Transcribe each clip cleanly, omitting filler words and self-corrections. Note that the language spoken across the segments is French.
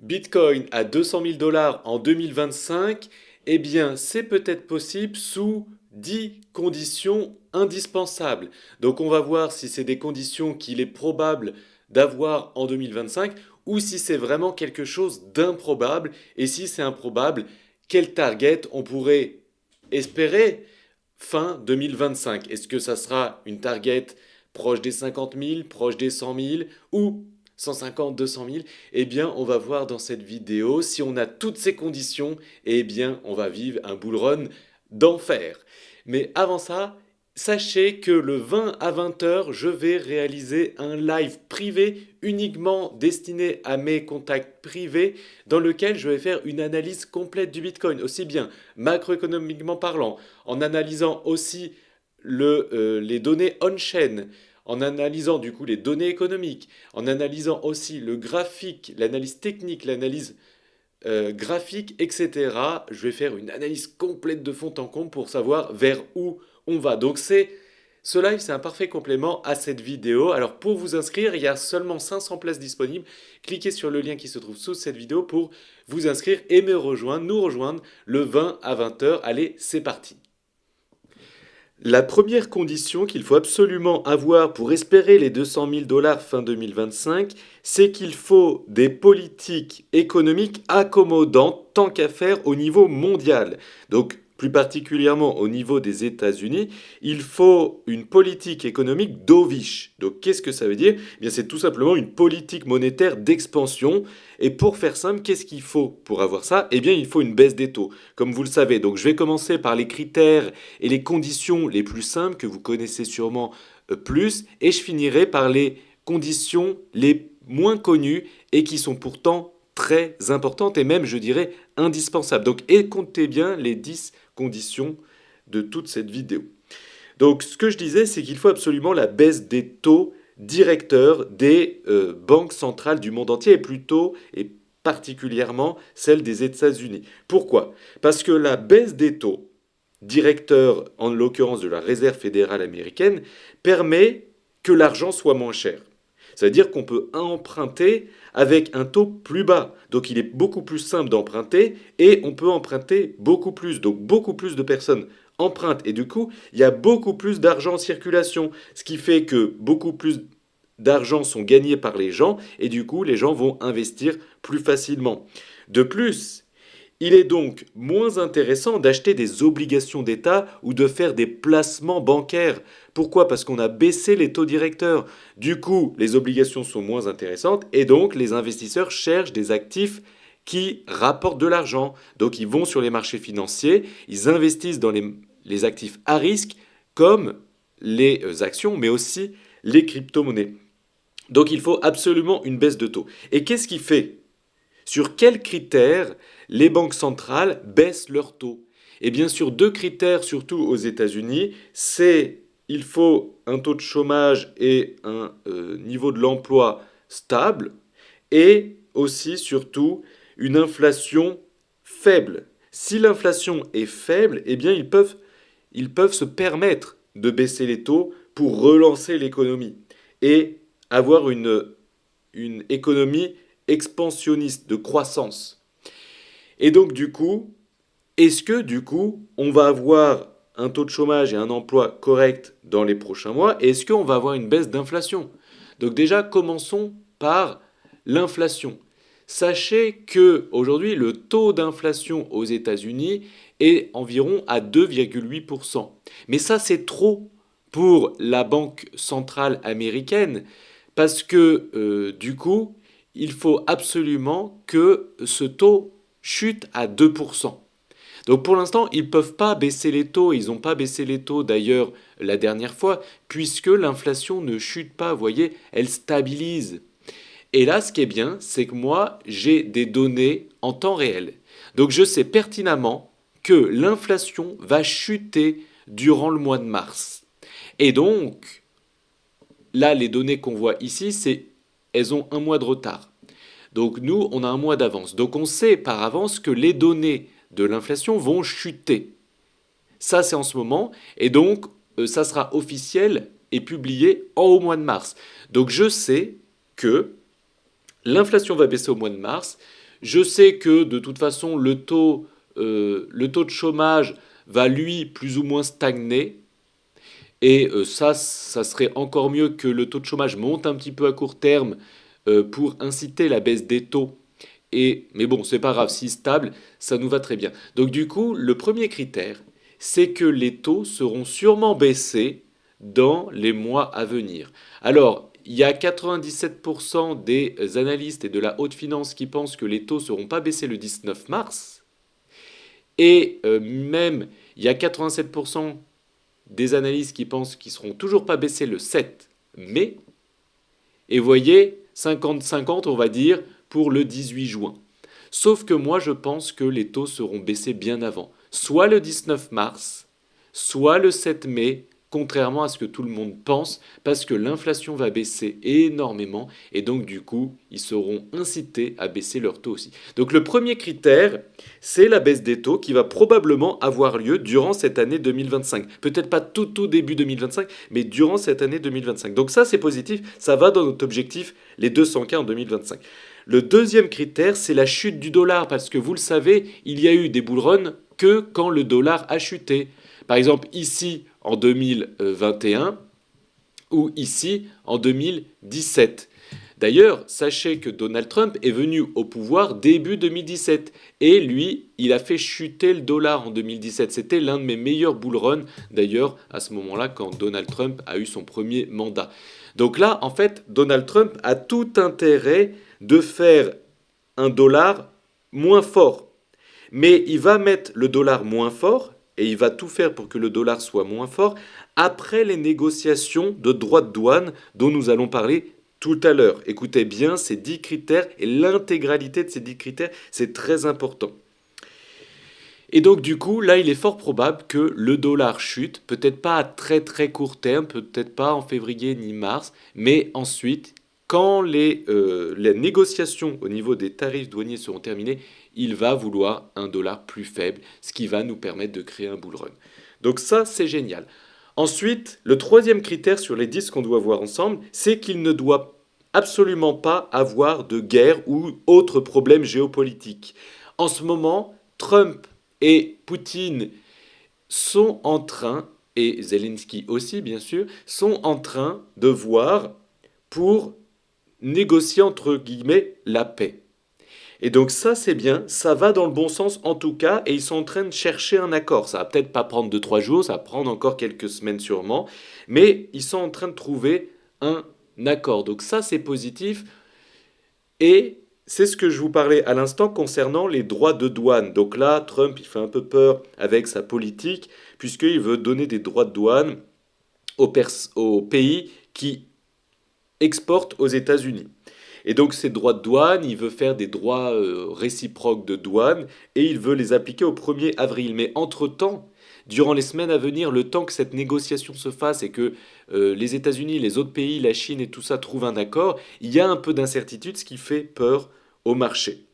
Bitcoin à 200 000 dollars en 2025, eh bien, c'est peut-être possible sous 10 conditions indispensables. Donc, on va voir si c'est des conditions qu'il est probable d'avoir en 2025 ou si c'est vraiment quelque chose d'improbable. Et si c'est improbable, quel target on pourrait espérer fin 2025? Est-ce que ça sera une target proche des 50 000, proche des 100 000 ou 150, 200 000? Eh bien, on va voir dans cette vidéo si on a toutes ces conditions, eh bien, on va vivre un bull run d'enfer. Mais avant ça, sachez que le 20 à 20 heures, je vais réaliser un live privé uniquement destiné à mes contacts privés dans lequel je vais faire une analyse complète du Bitcoin, aussi bien macroéconomiquement parlant, en analysant aussi les données on-chain, en analysant du coup les données économiques, en analysant aussi le graphique, l'analyse technique, l'analyse graphique, etc. Je vais faire une analyse complète de fond en comble pour savoir vers où on va. Donc ce live, c'est un parfait complément à cette vidéo. Alors pour vous inscrire, il y a seulement 500 places disponibles. Cliquez sur le lien qui se trouve sous cette vidéo pour vous inscrire et me rejoindre, nous rejoindre le 20 à 20 heures. Allez, c'est parti. La première condition qu'il faut absolument avoir pour espérer les 200 000 dollars fin 2025, c'est qu'il faut des politiques économiques accommodantes tant qu'à faire au niveau mondial. Donc, plus particulièrement au niveau des États-Unis, il faut une politique économique dovish. Donc, qu'est-ce que ça veut dire? Eh bien, c'est tout simplement une politique monétaire d'expansion. Et pour faire simple, qu'est-ce qu'il faut pour avoir ça? Eh bien, il faut une baisse des taux, comme vous le savez. Donc, je vais commencer par les critères et les conditions les plus simples que vous connaissez sûrement plus, et je finirai par les conditions les moins connues et qui sont pourtant très importantes et même, je dirais, indispensables. Donc, écoutez bien les 10 conditions de toute cette vidéo. Donc, ce que je disais, c'est qu'il faut absolument la baisse des taux directeurs des banques centrales du monde entier, et plutôt et particulièrement celle des États-Unis. Pourquoi? Parce que la baisse des taux directeur, en l'occurrence de la Réserve fédérale américaine, permet que l'argent soit moins cher. C'est-à-dire qu'on peut emprunter avec un taux plus bas. Donc il est beaucoup plus simple d'emprunter et on peut emprunter beaucoup plus. Donc beaucoup plus de personnes empruntent et du coup il y a beaucoup plus d'argent en circulation. Ce qui fait que beaucoup plus d'argent sont gagnés par les gens et du coup les gens vont investir plus facilement. De plus, il est donc moins intéressant d'acheter des obligations d'État ou de faire des placements bancaires. Pourquoi? Parce qu'on a baissé les taux directeurs. Du coup, les obligations sont moins intéressantes et donc les investisseurs cherchent des actifs qui rapportent de l'argent. Donc ils vont sur les marchés financiers, ils investissent dans les actifs à risque comme les actions, mais aussi les crypto-monnaies. Donc il faut absolument une baisse de taux. Et qu'est-ce qui fait? Sur quels critères les banques centrales baissent leurs taux? Eh bien, sur deux critères, surtout aux États-Unis, c'est il faut un taux de chômage et un niveau de l'emploi stable, et aussi, surtout, une inflation faible. Si l'inflation est faible, eh bien, ils peuvent se permettre de baisser les taux pour relancer l'économie et avoir une économie expansionniste, de croissance. Et donc du coup, est-ce que du coup, on va avoir un taux de chômage et un emploi correct dans les prochains mois? Et est-ce qu'on va avoir une baisse d'inflation? Donc déjà, commençons par l'inflation. Sachez que aujourd'hui, le taux d'inflation aux États-Unis est environ à 2,8%. Mais ça, c'est trop pour la Banque centrale américaine parce que du coup, il faut absolument que ce taux chute à 2%. Donc pour l'instant, ils ne peuvent pas baisser les taux, ils n'ont pas baissé les taux d'ailleurs la dernière fois, puisque l'inflation ne chute pas, vous voyez, elle stabilise. Et là, ce qui est bien, c'est que moi, j'ai des données en temps réel. Donc je sais pertinemment que l'inflation va chuter durant le mois de mars. Et donc, là, les données qu'on voit ici, elles ont un mois de retard. Donc nous, on a un mois d'avance. Donc on sait par avance que les données de l'inflation vont chuter. Ça, c'est en ce moment. Et donc, ça sera officiel et publié au mois de mars. Donc je sais que l'inflation va baisser au mois de mars. Je sais que de toute façon, le taux de chômage va lui plus ou moins stagner. Et ça serait encore mieux que le taux de chômage monte un petit peu à court terme pour inciter la baisse des taux. Mais bon, c'est pas grave, si stable, ça nous va très bien. Donc du coup, le premier critère, c'est que les taux seront sûrement baissés dans les mois à venir. Alors, il y a 97% des analystes et de la haute finance qui pensent que les taux ne seront pas baissés le 19 mars. Et même, il y a 87% des analystes qui pensent qu'ils seront toujours pas baissés le 7 mai. Et vous voyez, 50-50, on va dire, pour le 18 juin. Sauf que moi, je pense que les taux seront baissés bien avant. Soit le 19 mars, soit le 7 mai, contrairement à ce que tout le monde pense, parce que l'inflation va baisser énormément, et donc du coup, ils seront incités à baisser leurs taux aussi. Donc le premier critère, c'est la baisse des taux qui va probablement avoir lieu durant cette année 2025. Peut-être pas tout début 2025, mais durant cette année 2025. Donc ça, c'est positif, ça va dans notre objectif, les 200K en 2025. Le deuxième critère, c'est la chute du dollar, parce que vous le savez, il y a eu des bull runs que quand le dollar a chuté. Par exemple, ici en 2021 ou ici en 2017. D'ailleurs, sachez que Donald Trump est venu au pouvoir début 2017 et lui, il a fait chuter le dollar en 2017. C'était l'un de mes meilleurs bull runs d'ailleurs à ce moment-là quand Donald Trump a eu son premier mandat. Donc là, en fait, Donald Trump a tout intérêt de faire un dollar moins fort. Mais il va mettre le dollar moins fort, et il va tout faire pour que le dollar soit moins fort, après les négociations de droits de douane dont nous allons parler tout à l'heure. Écoutez bien ces 10 critères, et l'intégralité de ces 10 critères, c'est très important. Et donc du coup, là, il est fort probable que le dollar chute, peut-être pas à très très court terme, peut-être pas en février ni mars, mais ensuite, quand les négociations au niveau des tarifs douaniers seront terminées, il va vouloir un dollar plus faible, ce qui va nous permettre de créer un bull run. Donc ça, c'est génial. Ensuite, le troisième critère sur les 10 qu'on doit voir ensemble, c'est qu'il ne doit absolument pas avoir de guerre ou autre problème géopolitique. En ce moment, Trump et Poutine sont en train, et Zelensky aussi bien sûr, sont en train de voir pour négocier entre guillemets la paix. Et donc ça c'est bien, ça va dans le bon sens en tout cas, et ils sont en train de chercher un accord. Ça va peut-être pas prendre 2-3 jours, ça va prendre encore quelques semaines sûrement, mais ils sont en train de trouver un accord. Donc ça c'est positif, et c'est ce que je vous parlais à l'instant concernant les droits de douane. Donc là, Trump, il fait un peu peur avec sa politique, puisqu'il veut donner des droits de douane aux pays qui exportent aux États-Unis. Et donc ces droits de douane, il veut faire des droits réciproques de douane, et il veut les appliquer au 1er avril. Mais entre-temps, durant les semaines à venir, le temps que cette négociation se fasse et que les États-Unis, les autres pays, la Chine et tout ça trouvent un accord, il y a un peu d'incertitude, ce qui fait peur au marché.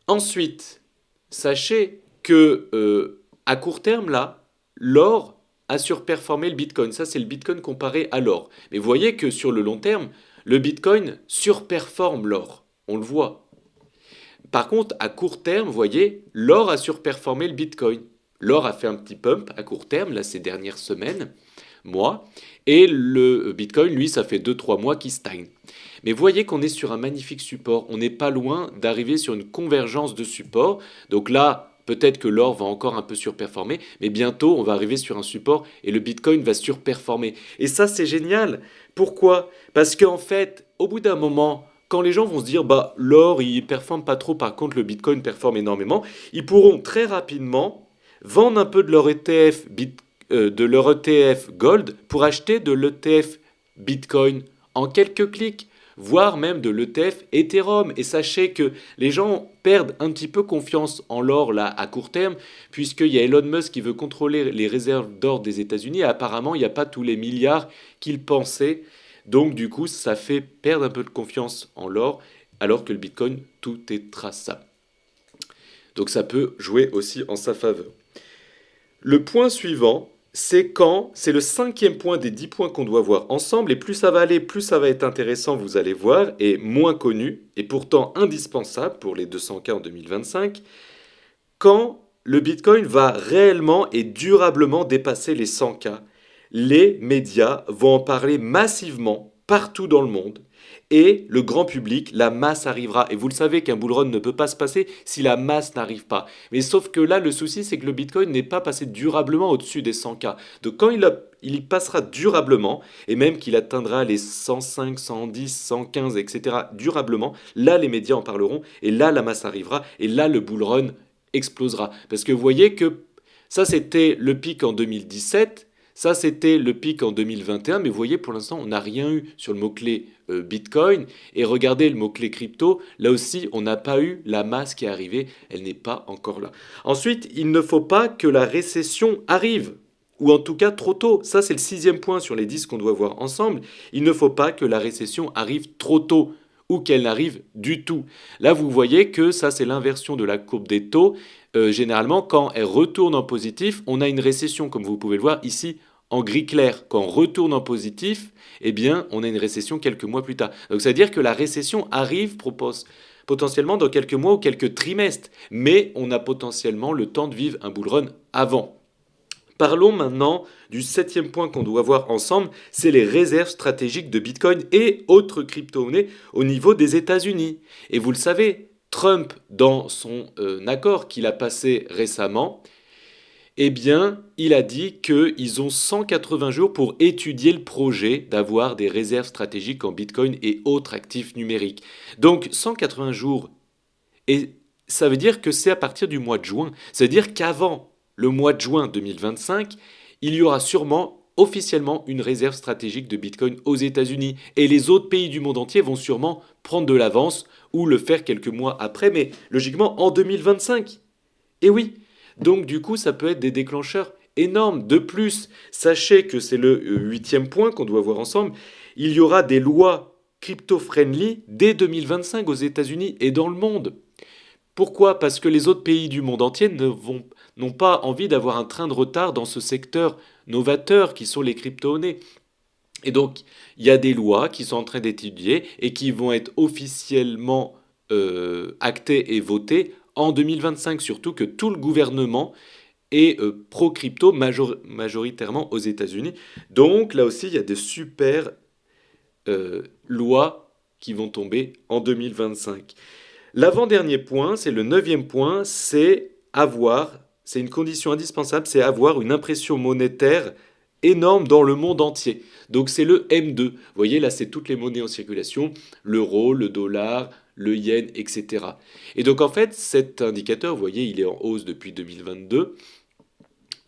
Ensuite, sachez que à court terme, là, l'or a surperformé le Bitcoin. Ça, c'est le Bitcoin comparé à l'or. Mais vous voyez que sur le long terme, le Bitcoin surperforme l'or. On le voit. Par contre, à court terme, vous voyez, l'or a surperformé le Bitcoin. L'or a fait un petit pump à court terme, là, ces dernières semaines, mois, et le Bitcoin, lui, ça fait 2-3 mois qu'il stagne. Mais voyez qu'on est sur un magnifique support. On n'est pas loin d'arriver sur une convergence de supports. Donc là, peut-être que l'or va encore un peu surperformer, mais bientôt, on va arriver sur un support et le Bitcoin va surperformer. Et ça, c'est génial. Pourquoi? Parce qu'en fait, au bout d'un moment, quand les gens vont se dire, bah, l'or, il performe pas trop, par contre, le Bitcoin performe énormément, ils pourront très rapidement vendre un peu de leur ETF Gold pour acheter de l'ETF Bitcoin en quelques clics, voire même de l'ETF Ethereum. Et sachez que les gens perdent un petit peu confiance en l'or là à court terme, puisqu'il y a Elon Musk qui veut contrôler les réserves d'or des États-Unis. Et apparemment, il n'y a pas tous les milliards qu'il pensait. Donc du coup, ça fait perdre un peu de confiance en l'or, alors que le Bitcoin, tout est traçable. Donc ça peut jouer aussi en sa faveur. Le point suivant, C'est le cinquième point des 10 points qu'on doit voir ensemble, et plus ça va aller, plus ça va être intéressant, vous allez voir, et moins connu, et pourtant indispensable pour les 200K en 2025, quand le Bitcoin va réellement et durablement dépasser les 100K. Les médias vont en parler massivement partout dans le monde. Et le grand public, la masse arrivera. Et vous le savez qu'un bull run ne peut pas se passer si la masse n'arrive pas. Mais sauf que là, le souci, c'est que le Bitcoin n'est pas passé durablement au-dessus des 100K. Donc quand il y passera durablement, et même qu'il atteindra les 105, 110, 115, etc. durablement, là, les médias en parleront, et là, la masse arrivera, et là, le bull run explosera. Parce que vous voyez que ça, c'était le pic en 2017, ça, c'était le pic en 2021, mais vous voyez, pour l'instant, on n'a rien eu sur le mot-clé Bitcoin. Et regardez le mot-clé crypto, là aussi, on n'a pas eu la masse qui est arrivée, elle n'est pas encore là. Ensuite, il ne faut pas que la récession arrive. Ou en tout cas trop tôt. Ça, c'est le sixième point sur les 10 qu'on doit voir ensemble. Il ne faut pas que la récession arrive trop tôt ou qu'elle n'arrive du tout. Là, vous voyez que ça, c'est l'inversion de la courbe des taux. Généralement, quand elle retourne en positif, on a une récession, comme vous pouvez le voir ici en gris clair. Quand on retourne en positif, eh bien, on a une récession quelques mois plus tard. Donc, ça veut dire que la récession arrive potentiellement dans quelques mois ou quelques trimestres, mais on a potentiellement le temps de vivre un bull run avant. Parlons maintenant du septième point qu'on doit voir ensemble, c'est les réserves stratégiques de Bitcoin et autres crypto-monnaies au niveau des États-Unis. Et vous le savez, Trump, dans son accord qu'il a passé récemment, eh bien, il a dit qu'ils ont 180 jours pour étudier le projet d'avoir des réserves stratégiques en Bitcoin et autres actifs numériques. Donc, 180 jours, et ça veut dire que c'est à partir du mois de juin. C'est-à-dire qu'avant le mois de juin 2025, il y aura sûrement officiellement une réserve stratégique de Bitcoin aux États-Unis. Et les autres pays du monde entier vont sûrement prendre de l'avance ou le faire quelques mois après, mais logiquement en 2025. Et oui, donc du coup, ça peut être des déclencheurs énormes. De plus, sachez que c'est le huitième point qu'on doit voir ensemble. Il y aura des lois crypto-friendly dès 2025 aux États-Unis et dans le monde. Pourquoi? Parce que les autres pays du monde entier n'ont pas envie d'avoir un train de retard dans ce secteur novateur qui sont les crypto-monnaies. Et donc, il y a des lois qui sont en train d'étudier et qui vont être officiellement actées et votées en 2025, surtout que tout le gouvernement est pro-crypto majoritairement aux États-Unis. Donc, là aussi, il y a des super lois qui vont tomber en 2025. L'avant-dernier point, c'est le neuvième point, c'est une condition indispensable, c'est avoir une impression monétaire énorme dans le monde entier. Donc c'est le M2. Vous voyez, là, c'est toutes les monnaies en circulation, l'euro, le dollar, le yen, etc. Et donc en fait, cet indicateur, vous voyez, il est en hausse depuis 2022.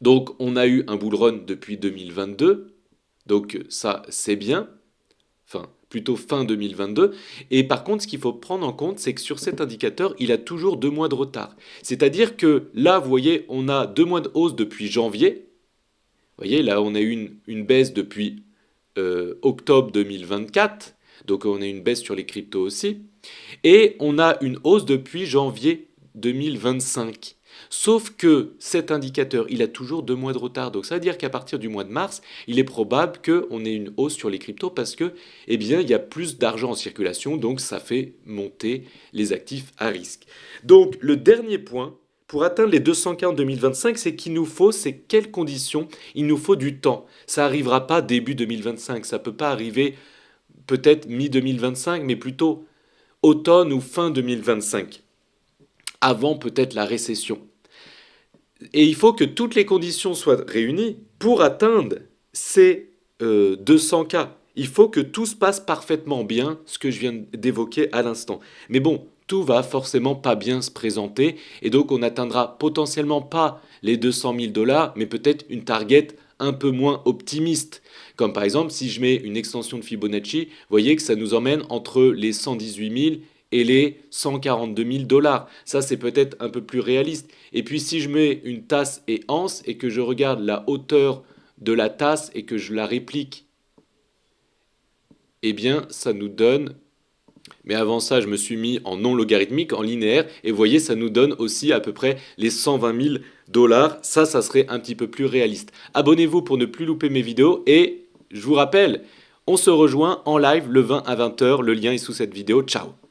Donc on a eu un bull run depuis 2022. Donc ça, c'est bien. Enfin, plutôt fin 2022. Et par contre, ce qu'il faut prendre en compte, c'est que sur cet indicateur, il a toujours 2 mois de retard. C'est-à-dire que là, vous voyez, on a 2 mois de hausse depuis janvier. Vous voyez, là, on a eu une baisse depuis octobre 2024. Donc, on a une baisse sur les cryptos aussi. Et on a une hausse depuis janvier 2025. Sauf que cet indicateur, il a toujours 2 mois de retard. Donc ça veut dire qu'à partir du mois de mars, il est probable qu'on ait une hausse sur les cryptos parce que, eh bien, il y a plus d'argent en circulation, donc ça fait monter les actifs à risque. Donc le dernier point, pour atteindre les 200K en 2025, c'est qu'il nous faut, c'est quelles conditions? Il nous faut du temps. Ça n'arrivera pas début 2025, ça ne peut pas arriver peut-être mi-2025, mais plutôt automne ou fin 2025, avant peut-être la récession. Et il faut que toutes les conditions soient réunies pour atteindre ces 200K. Il faut que tout se passe parfaitement bien, ce que je viens d'évoquer à l'instant. Mais bon, tout va forcément pas bien se présenter, et donc on n'atteindra potentiellement pas les 200 000 dollars, mais peut-être une target un peu moins optimiste. Comme par exemple, si je mets une extension de Fibonacci, vous voyez que ça nous emmène entre les 118 000 et les 142 000 dollars. Ça, c'est peut-être un peu plus réaliste. Et puis, si je mets une tasse et anse et que je regarde la hauteur de la tasse et que je la réplique, eh bien, ça nous donne Mais avant ça, je me suis mis en non logarithmique, en linéaire, et vous voyez, ça nous donne aussi à peu près les 120 000 dollars. Ça serait un petit peu plus réaliste. Abonnez-vous pour ne plus louper mes vidéos, et je vous rappelle, on se rejoint en live le 20 à 20 h. Le lien est sous cette vidéo. Ciao!